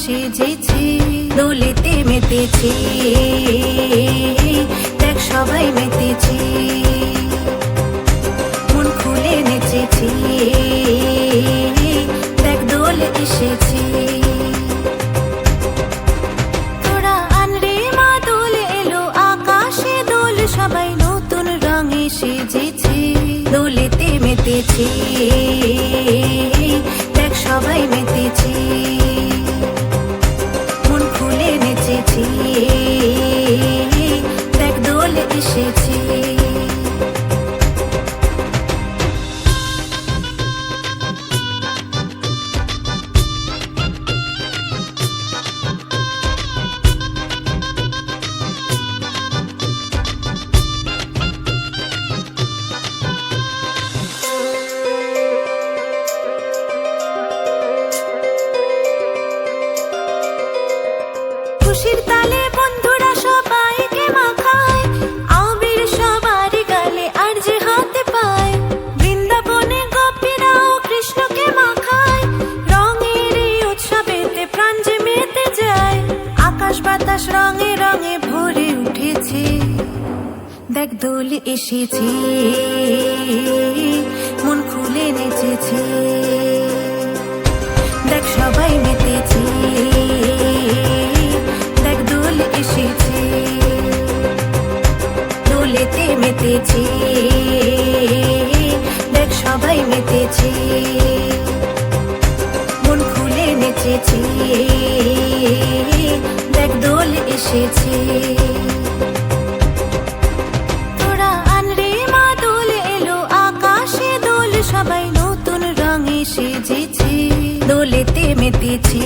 সেজেছি, দোলেতে মেতেছি, দেখ সবাই মেতেছি, মন খুলে নেচেছি, দেখ দোল এসেছি। তোরা আনরে মা দোল এলো, আকাশে দোল, সবাই নতুন রঙে সেজেছি, দোলেতে মেতেছি, দেখ সবাই মেতেছি, মন খুলে নেচেছি, দেখ দোল এসেছি। খুশির তালে বন্ধুরা সবাইকে মাখায়, আবির সবার গালে আর যে হাতে পায়, বৃন্দাবনে গোপীরাও কৃষ্ণকে মাখায়, রঙের এই উৎসবেতে প্রাণ যে মেতে যায়, আকাশ বাতাস রঙে রঙে ভরে উঠেছে, দেখ দোল এসেছে, মন খুলে নেচেছে, দেখ সবাই মেতেছে, দেখ দোল এসেছে, দোলেতে মেতেছে, দেখ সবাই মেতেছে, মন খুলে নেচেছে, দেখ দোল এসেছে। তোরা আনরে মা দোল এলো, আকাশে দোল, সবাই নতুন রঙে সেজেছি, দোলেতে মেতেছি,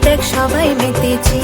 দেখ সবাই মেতেছি।